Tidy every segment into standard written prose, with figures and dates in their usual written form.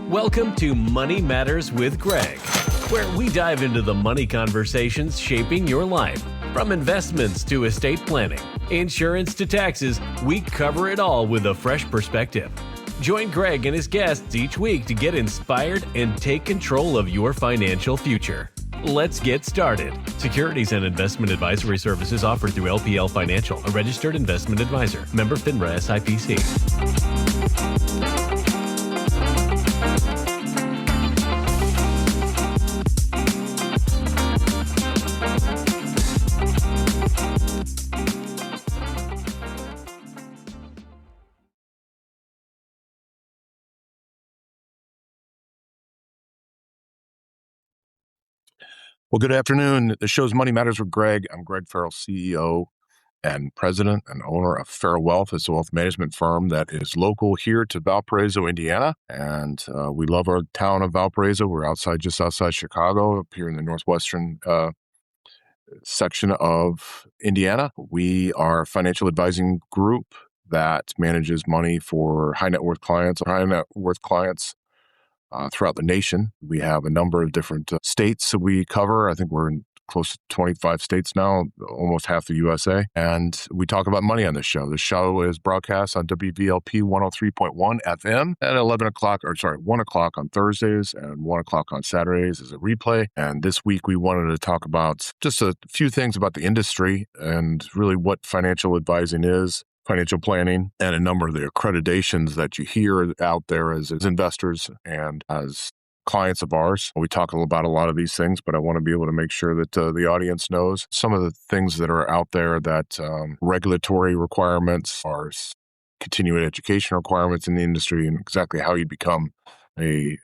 Welcome to Money Matters with Greg, where we dive into the money conversations shaping your life. From investments to estate planning, insurance to taxes, we cover it all with a fresh perspective. Join Greg and his guests each week to get inspired and take control of your financial future. Let's get started. Securities and investment advisory services offered through LPL Financial, a registered investment advisor. Member FINRA SIPC. Well, good afternoon. The show's Money Matters with Greg. I'm Greg Farrell, CEO and president and owner of Farrell Wealth. It's a wealth management firm that is local here to Valparaiso, Indiana. And we love our town of Valparaiso. We're just outside Chicago, up here in the northwestern section of Indiana. We are a financial advising group that manages money for high net worth clients throughout the nation. We have a number of different states that we cover. I think we're in close to 25 states now, almost half the USA. And we talk about money on this show. The show is broadcast on WVLP 103.1 FM at 1 o'clock on Thursdays and 1 o'clock on Saturdays as a replay. And this week we wanted to talk about just a few things about the industry and really what financial advising is, financial planning, and a number of the accreditations that you hear out there as investors and as clients of ours. We talk about a lot of these things, but I want to be able to make sure that the audience knows some of the things that are out there, that regulatory requirements, are continuing education requirements in the industry, and exactly how you become a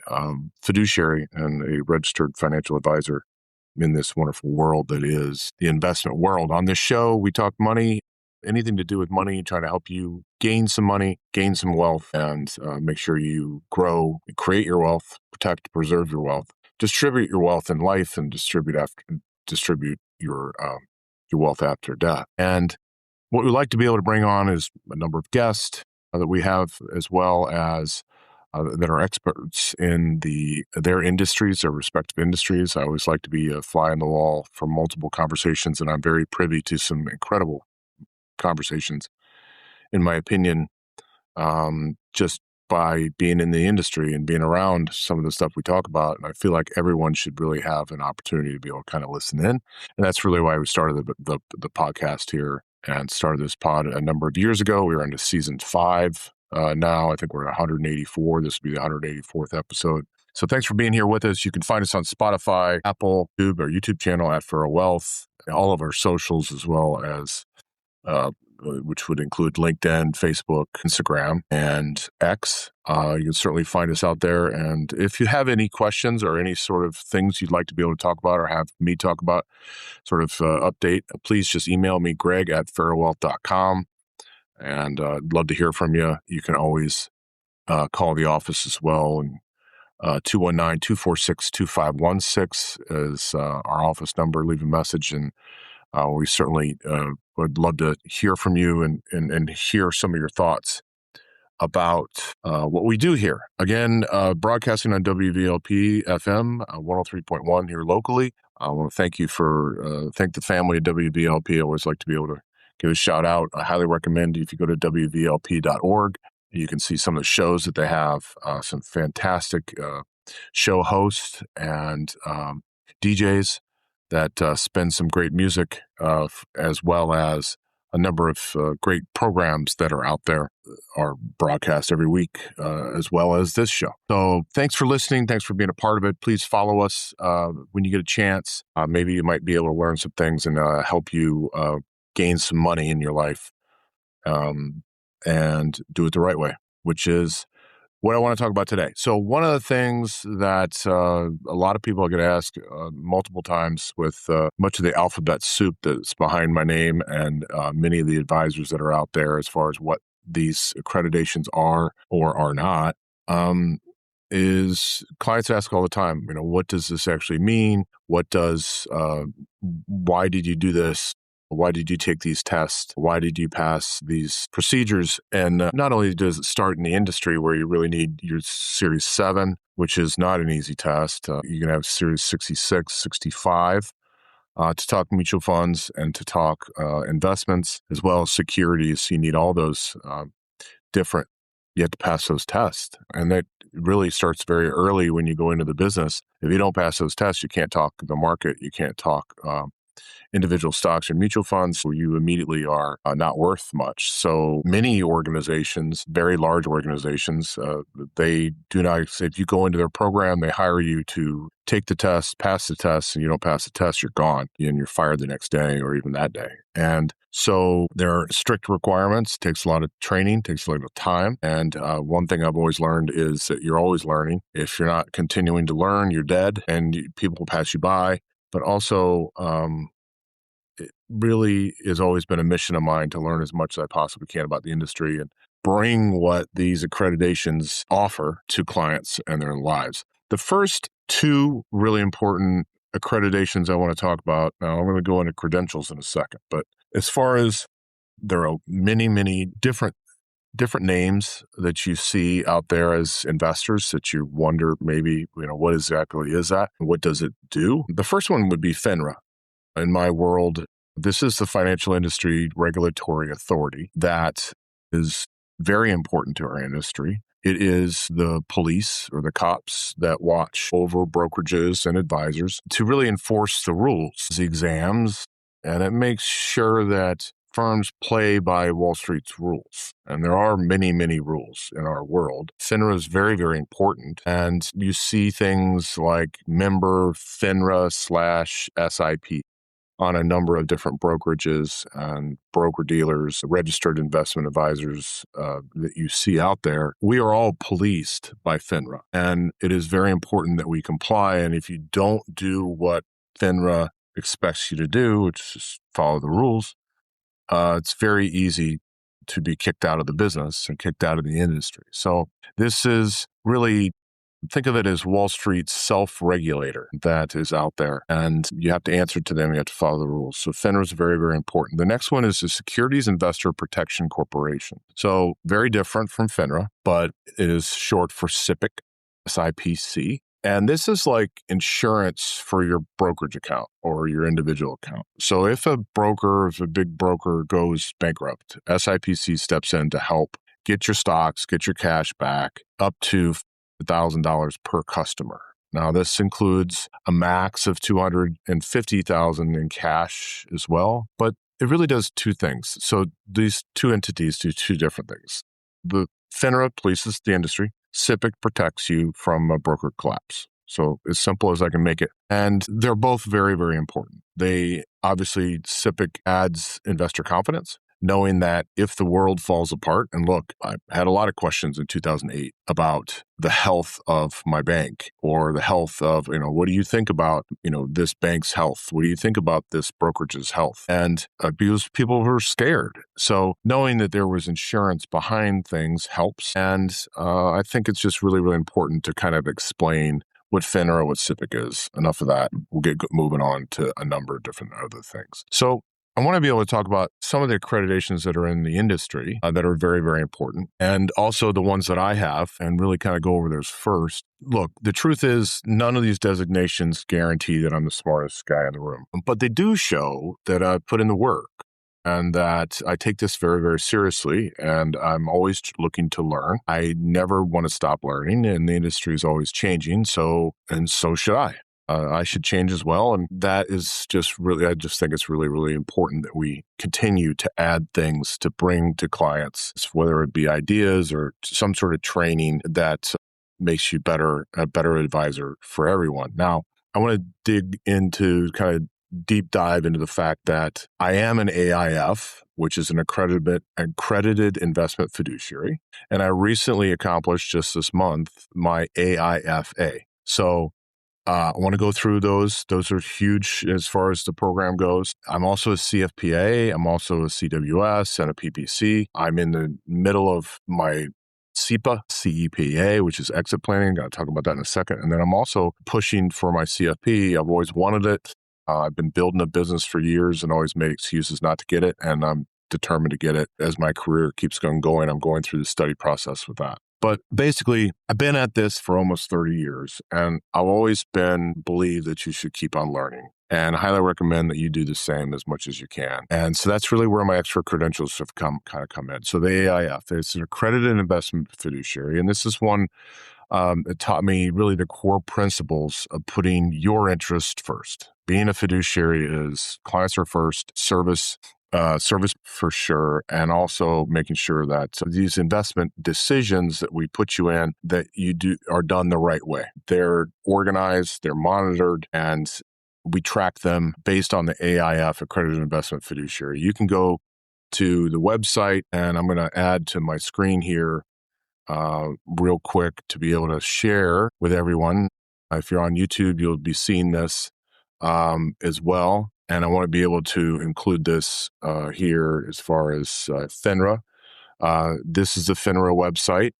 fiduciary and a registered financial advisor in this wonderful world that is the investment world. On this show, we talk money, anything to do with money, trying to help you gain some money, gain some wealth, and make sure you grow, create your wealth, protect, preserve your wealth, distribute your wealth in life, and distribute your wealth after death. And what we like to be able to bring on is a number of guests that we have, as well as that are experts in their industries, their respective industries. I always like to be a fly on the wall for multiple conversations, and I'm very privy to some incredible conversations, in my opinion, just by being in the industry and being around some of the stuff we talk about. And I feel like everyone should really have an opportunity to be able to kind of listen in. And that's really why we started the podcast here and started this pod a number of years ago. We are into season 5 now. I think we're at 184. This will be the 184th episode. So thanks for being here with us. You can find us on Spotify, Apple, YouTube, our YouTube channel at Farrell Wealth, all of our socials, as well as which would include LinkedIn, Facebook, Instagram, and X. You can certainly find us out there. And if you have any questions or any sort of things you'd like to be able to talk about or have me talk about, sort of update, please just email me, greg@farrellwealth.com. And I'd love to hear from you. You can always call the office as well. And 219-246-2516 is our office number. Leave a message, and we certainly would love to hear from you and hear some of your thoughts about what we do here. Again, broadcasting on WVLP FM 103.1 here locally. I want to thank the family at WVLP. I always like to be able to give a shout out. I highly recommend if you go to WVLP.org, you can see some of the shows that they have, some fantastic show hosts and DJs that spin some great music, as well as a number of great programs that are out there, are broadcast every week, as well as this show. So thanks for listening. Thanks for being a part of it. Please follow us when you get a chance. Maybe you might be able to learn some things and help you gain some money in your life, and do it the right way, which is what I want to talk about today. So one of the things that a lot of people are going to ask multiple times with much of the alphabet soup that's behind my name and many of the advisors that are out there as far as what these accreditations are or are not, is clients ask all the time, what does this actually mean? Why did you do this? Why did you take these tests? Why did you pass these procedures? And not only does it start in the industry where you really need your Series 7 which is not an easy test. You can have Series 66, 65 to talk mutual funds and to talk investments as well as securities. You need all those different, you have to pass those tests. And that really starts very early when you go into the business. If you don't pass those tests, you can't talk the market, you can't talk individual stocks or mutual funds, so you immediately are not worth much. So many organizations, very large organizations, they do not, if you go into their program, they hire you to take the test, pass the test, and you don't pass the test, you're gone and you're fired the next day or even that day. And so there are strict requirements, takes a lot of training, takes a lot of time. And one thing I've always learned is that you're always learning. If you're not continuing to learn, you're dead and people will pass you by. But also, it really has always been a mission of mine to learn as much as I possibly can about the industry and bring what these accreditations offer to clients and their lives. The first two really important accreditations I want to talk about, now I'm going to go into credentials in a second, but as far as there are many, many different names that you see out there as investors that you wonder maybe, what exactly is that? What does it do? The first one would be FINRA. In my world, this is the financial industry regulatory authority that is very important to our industry. It is the police or the cops that watch over brokerages and advisors to really enforce the rules, the exams, and it makes sure that firms play by Wall Street's rules. And there are many, many rules in our world. FINRA is very, very important. And you see things like member FINRA/SIPC on a number of different brokerages and broker-dealers, registered investment advisors that you see out there. We are all policed by FINRA, and it is very important that we comply. And if you don't do what FINRA expects you to do, which is follow the rules, it's very easy to be kicked out of the business and kicked out of the industry. So this is really, think of it as Wall Street's self-regulator that is out there, and you have to answer to them. You have to follow the rules. So FINRA is very, very important. The next one is the Securities Investor Protection Corporation. So very different from FINRA, but it is short for SIPC, SIPC. And this is like insurance for your brokerage account or your individual account. So if a big broker goes bankrupt, SIPC steps in to help get your stocks, get your cash back up to $1,000 per customer. Now, this includes a max of $250,000 in cash as well, but it really does two things. So these two entities do two different things. The FINRA polices the industry. SIPC protects you from a broker collapse. So as simple as I can make it. And they're both very, very important. Obviously, SIPC adds investor confidence, knowing that if the world falls apart, and look, I had a lot of questions in 2008 about the health of my bank or the health of, what do you think about, this bank's health? What do you think about this brokerage's health? And because people were scared. So knowing that there was insurance behind things helps. And I think it's just really, really important to kind of explain what FINRA, what SIPC is. Enough of that. We'll get moving on to a number of different other things. So I want to be able to talk about some of the accreditations that are in the industry that are very, very important, and also the ones that I have, and really kind of go over those first. Look, the truth is none of these designations guarantee that I'm the smartest guy in the room, but they do show that I've put in the work and that I take this very, very seriously, and I'm always looking to learn. I never want to stop learning, and the industry is always changing, so should I. I should change as well. And that is just really, I just think it's really, really important that we continue to add things to bring to clients, whether it be ideas or some sort of training that makes you a better advisor for everyone. Now, I want to dig into kind of deep dive into the fact that I am an AIF, which is an accredited investment fiduciary. And I recently accomplished just this month my AIFA. So I want to go through those. Those are huge as far as the program goes. I'm also a CFPA. I'm also a CWS and a PPC. I'm in the middle of my CEPA, which is exit planning. I'll talk about that in a second. And then I'm also pushing for my CFP. I've always wanted it. I've been building a business for years and always made excuses not to get it. And I'm determined to get it as my career keeps going. I'm going through the study process with that. But basically, I've been at this for almost 30 years, and I've always believed that you should keep on learning. And I highly recommend that you do the same as much as you can. And so that's really where my extra credentials have come in. So the AIF, it's an accredited investment fiduciary. And this is one it taught me really the core principles of putting your interest first. Being a fiduciary is clients are first, service for sure, and also making sure that these investment decisions that we put you in, that you do are done the right way. They're organized, they're monitored, and we track them based on the AIF, Accredited Investment Fiduciary. You can go to the website, and I'm going to add to my screen here real quick to be able to share with everyone. If you're on YouTube, you'll be seeing this as well. And I want to be able to include this here as far as FINRA. This is the FINRA website.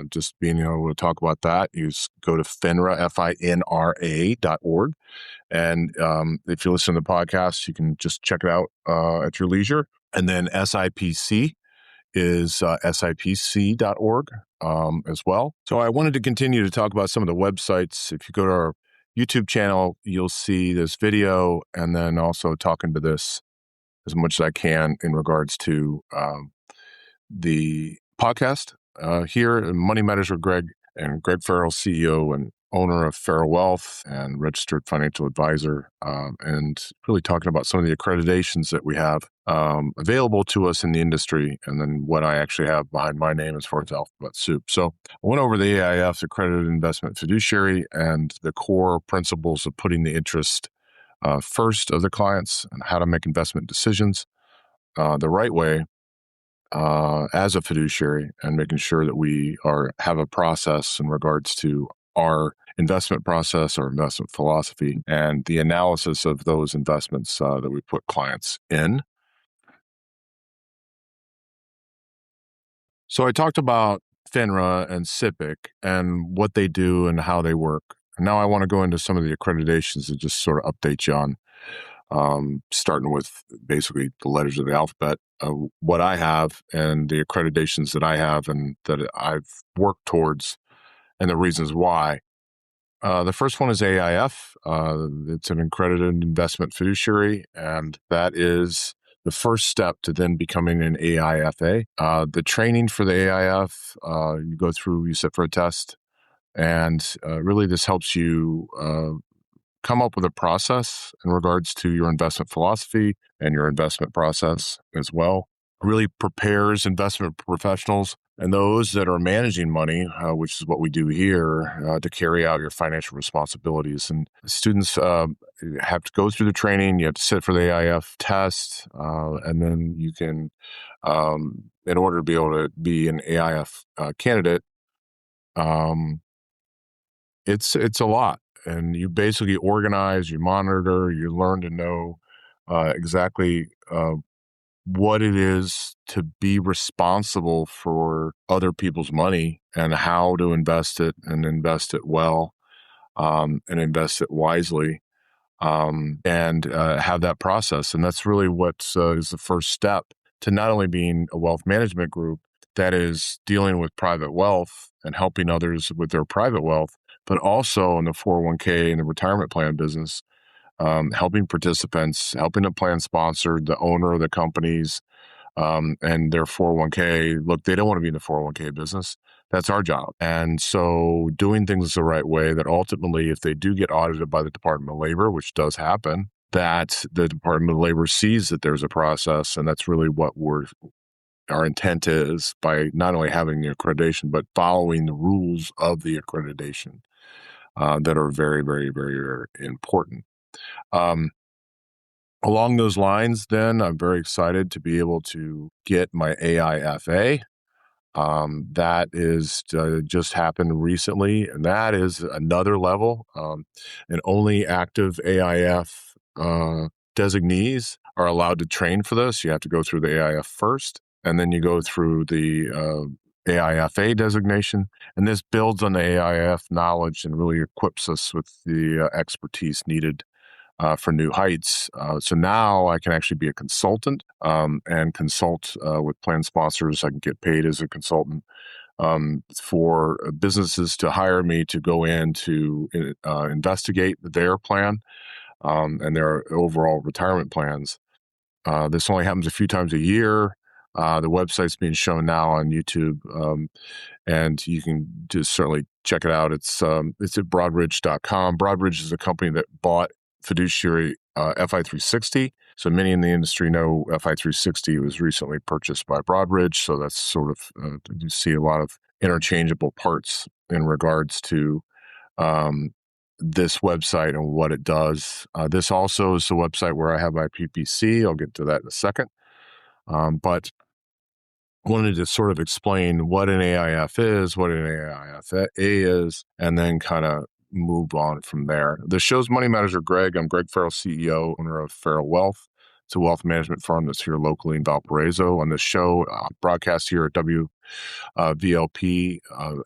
Just being able to talk about that, you go to FINRA, FINRA.org. And if you listen to the podcast, you can just check it out at your leisure. And then SIPC is SIPC.org as well. So I wanted to continue to talk about some of the websites. If you go to our YouTube channel, you'll see this video, and then also talking to this as much as I can in regards to the podcast here, Money Matters with Greg, and Greg Farrell, CEO and owner of Farrell Wealth and registered financial advisor, and really talking about some of the accreditations that we have available to us in the industry, and then what I actually have behind my name as far as alphabet soup. So I went over the AIF, Accredited Investment Fiduciary, and the core principles of putting the interest first of the clients and how to make investment decisions the right way as a fiduciary, and making sure that we have a process in regards to our investment process, our investment philosophy, and the analysis of those investments that we put clients in. So I talked about FINRA and SIPC and what they do and how they work. And now I want to go into some of the accreditations and just sort of update you on, starting with basically the letters of the alphabet, what I have and the accreditations that I have and that I've worked towards, and the reasons why. The first one is AIF. It's an accredited investment fiduciary, and that is the first step to then becoming an AIFA. The training for the AIF, you sit for a test, and really this helps you come up with a process in regards to your investment philosophy and your investment process as well. Really prepares investment professionals and those that are managing money, which is what we do here, to carry out your financial responsibilities. And students have to go through the training. You have to sit for the AIF test, and then you can, in order to be able to be an AIF candidate, it's a lot. And you basically organize, you monitor, you learn to know exactly what it is to be responsible for other people's money and how to invest it and invest it well, and invest it wisely, and have that process. And that's really what is the first step to not only being a wealth management group that is dealing with private wealth and helping others with their private wealth, but also in the 401k and the retirement plan business, helping participants, helping the plan sponsor, the owner of the companies, and their 401k. Look, they don't want to be in the 401k business. That's our job. And so doing things the right way, that ultimately, if they do get audited by the Department of Labor, which does happen, that the Department of Labor sees that there's a process. And that's really what our intent is, by not only having the accreditation, but following the rules of the accreditation that are very, very, very, very important. Along those lines, then, I'm very excited to be able to get my AIFA. That is just happened recently, and that is another level. And only active AIF designees are allowed to train for this. You have to go through the AIF first, and then you go through the AIFA designation. And this builds on the AIF knowledge and really equips us with the expertise needed for new heights. So now I can actually be a consultant and consult with plan sponsors. I can get paid as a consultant for businesses to hire me to go in to investigate their plan and their overall retirement plans. This only happens a few times a year. The website's being shown now on YouTube, and you can just certainly check it out. It's at broadridge.com. Broadridge is a company that bought fiduciary FI360. So many in the industry know FI360 was recently purchased by Broadridge. So that's sort of, you see a lot of interchangeable parts in regards to this website and what it does. This also is the website where I have my PPC. I'll get to that in a second. But wanted to sort of explain what an AIF is, what an AIFA is, and then kind of move on from there. The show's Money Matters with Greg. I'm Greg Farrell, CEO, owner of Farrell Wealth. It's a wealth management firm that's here locally in Valparaiso. On this show, broadcast here at WVLP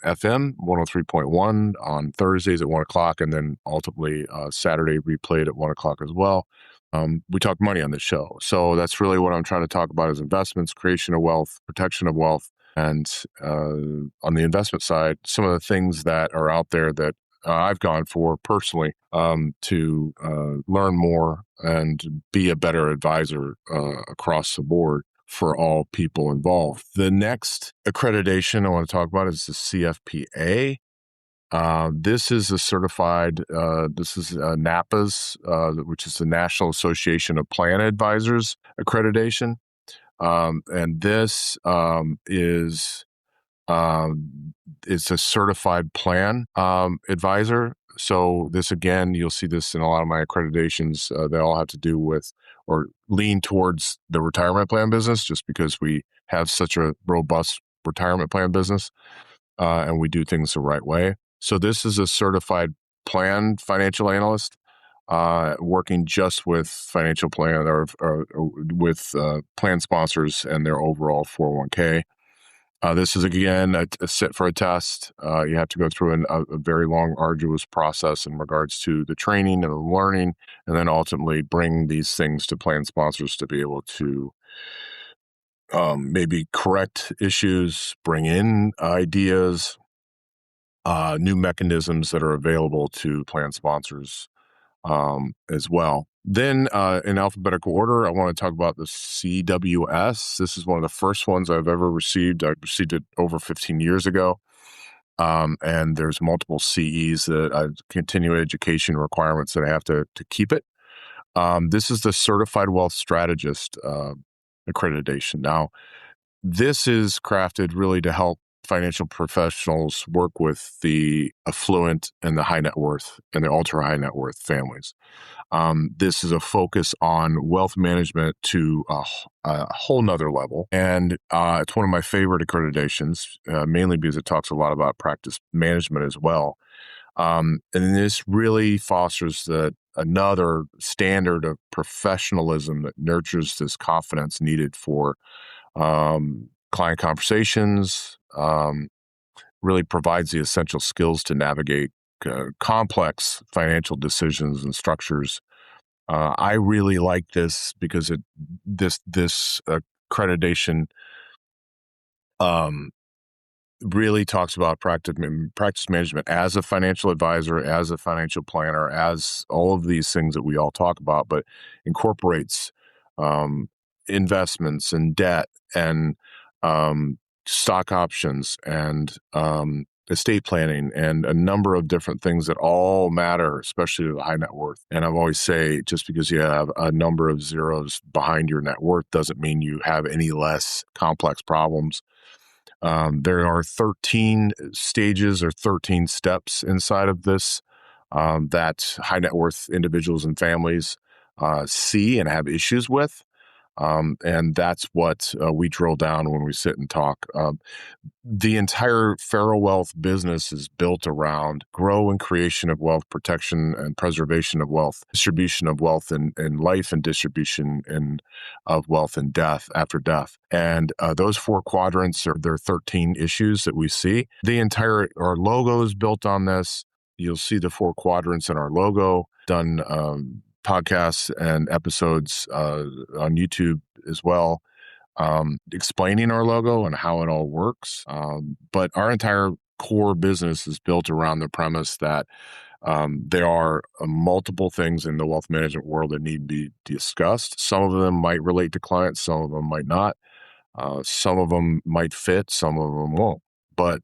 FM 103.1 on Thursdays at 1 o'clock, and then ultimately Saturday replayed at 1 o'clock as well. We talk money on this show. So that's really what I'm trying to talk about is investments, creation of wealth, protection of wealth. And on the investment side, some of the things that are out there that I've gone for personally to learn more and be a better advisor across the board for all people involved. The next accreditation I want to talk about is the CFPA. This is a certified, this is NAPA's, which is the National Association of Plan Advisors accreditation. And this is it's a certified plan advisor. So this, again, you'll see this in a lot of my accreditations. They all have to do with or lean towards the retirement plan business, just because we have such a robust retirement plan business and we do things the right way. So this is a certified plan financial analyst working just with financial plan or with plan sponsors and their overall 401k. This is, again, a sit for a test. You have to go through a very long, arduous process in regards to the training and the learning, and then ultimately bring these things to plan sponsors to be able to maybe correct issues, bring in ideas, new mechanisms that are available to plan sponsors as well. Then in alphabetical order, I want to talk about the CWS. This is one of the first ones I've ever received. I received it over 15 years ago. And there's multiple CEs that continuing education requirements that I have to keep it. This is the Certified Wealth Strategist accreditation. Now, this is crafted really to help financial professionals work with the affluent and the high net worth and the ultra high net worth families. This is a focus on wealth management to a whole nother level. And it's one of my favorite accreditations, mainly because it talks a lot about practice management as well. And this really fosters another standard of professionalism that nurtures this confidence needed for client conversations, really provides the essential skills to navigate complex financial decisions and structures. I really like this because this accreditation really talks about practice management as a financial advisor, as a financial planner, as all of these things that we all talk about, but incorporates investments and debt and stock options and estate planning and a number of different things that all matter, especially to the high net worth. And I've always say, just because you have a number of zeros behind your net worth doesn't mean you have any less complex problems. There are 13 stages or 13 steps inside of this that high net worth individuals and families see and have issues with. And that's what we drill down when we sit and talk. The entire Farrell Wealth business is built around grow and creation of wealth, protection and preservation of wealth, distribution of wealth in life, and distribution of wealth in death, after death. And those four quadrants are there are 13 issues that we see. Our logo is built on this. You'll see the four quadrants in our logo, done podcasts and episodes on YouTube as well. explaining our logo and how it all works. But our entire core business is built around the premise that there are multiple things in the wealth management world that need to be discussed. Some of them might relate to clients, some of them might not. Some of them might fit, some of them won't. But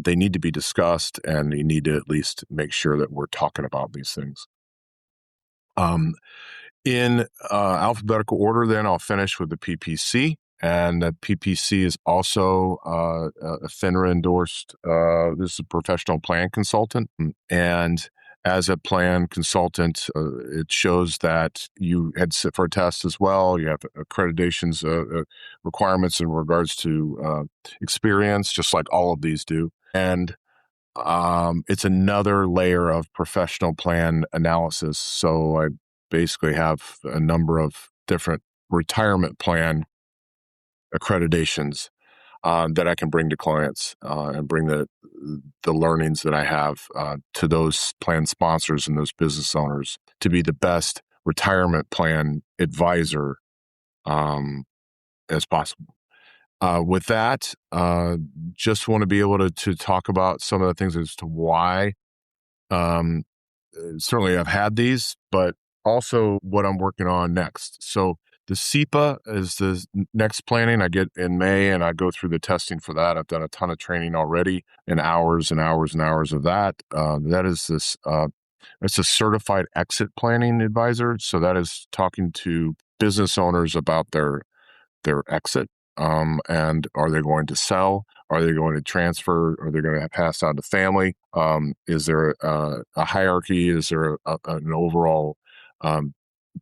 they need to be discussed, and you need to at least make sure that we're talking about these things. In alphabetical order, then I'll finish with the PPC. And the PPC is also a FINRA endorsed. This is a professional plan consultant. And as a plan consultant, it shows that you had to sit for a test as well. You have accreditations requirements in regards to experience, just like all of these do. And it's another layer of professional plan analysis. So I basically have a number of different retirement plan accreditations that I can bring to clients and bring the learnings that I have to those plan sponsors and those business owners to be the best retirement plan advisor as possible. With that, just want to be able to talk about some of the things as to why. Certainly I've had these, but also what I'm working on next. So the SIPA is the next planning I get in May, and I go through the testing for that. I've done a ton of training already, and hours and hours and hours of that. That is this, it's a certified exit planning advisor. So that is talking to business owners about their exit. And are they going to sell? Are they going to transfer? Are they going to pass on to family? Is there a hierarchy? Is there an overall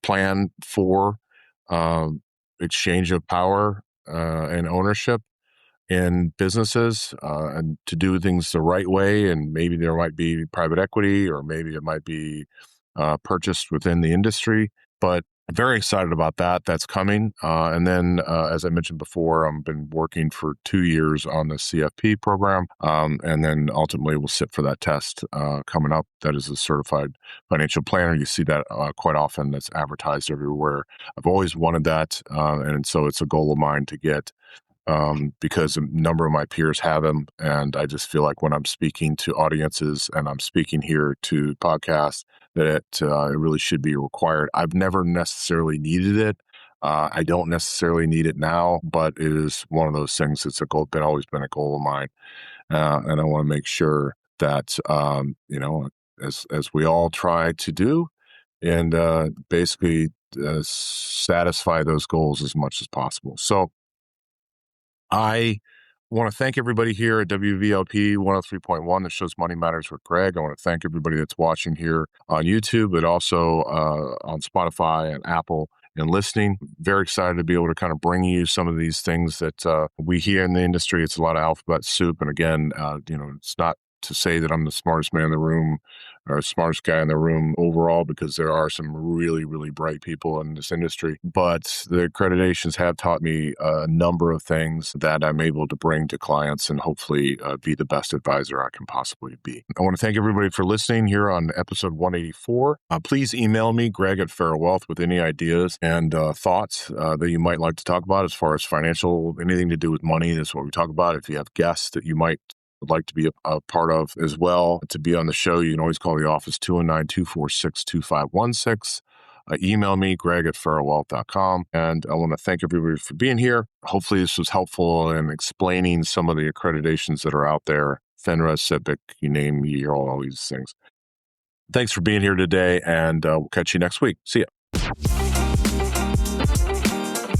plan for exchange of power and ownership in businesses and to do things the right way? And maybe there might be private equity, or maybe it might be purchased within the industry. But I'm very excited about that. That's coming. And then, as I mentioned before, I've been working for 2 years on the CFP program. And then ultimately we'll sit for that test coming up. That is a certified financial planner. You see that quite often. That's advertised everywhere. I've always wanted that. And so it's a goal of mine to get, because a number of my peers have them. And I just feel like when I'm speaking to audiences and I'm speaking here to podcasts, that it really should be required. I've never necessarily needed it. I don't necessarily need it now, but it is one of those things that's always been a goal of mine. And I want to make sure that, as we all try to do, and basically satisfy those goals as much as possible. So I want to thank everybody here at WVLP 103.1 that shows Money Matters with Greg. I want to thank everybody that's watching here on YouTube, but also on Spotify and Apple and listening. Very excited to be able to kind of bring you some of these things that we hear in the industry. It's a lot of alphabet soup. And again, it's not to say that I'm the smartest man in the room or smartest guy in the room overall, because there are some really, really bright people in this industry. But the accreditations have taught me a number of things that I'm able to bring to clients and hopefully be the best advisor I can possibly be. I want to thank everybody for listening here on episode 184. Please email me, Greg at Fair Wealth, with any ideas and thoughts that you might like to talk about as far as financial, anything to do with money. That's what we talk about. If you have guests that you might would like to be a part of as well, to be on the show, you can always call the office 219-246-2516. Email me, Greg at fairwealth.com. And I want to thank everybody for being here. Hopefully this was helpful in explaining some of the accreditations that are out there. FINRA, SIPC, you name me, all these things. Thanks for being here today, and we'll catch you next week. See ya.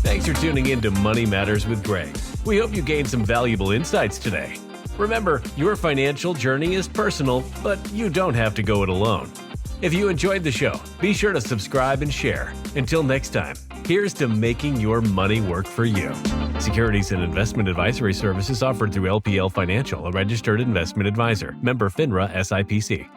Thanks for tuning in to Money Matters with Greg. We hope you gained some valuable insights today. Remember, your financial journey is personal, but you don't have to go it alone. If you enjoyed the show, be sure to subscribe and share. Until next time, here's to making your money work for you. Securities and investment advisory services offered through LPL Financial, a registered investment advisor. Member FINRA SIPC.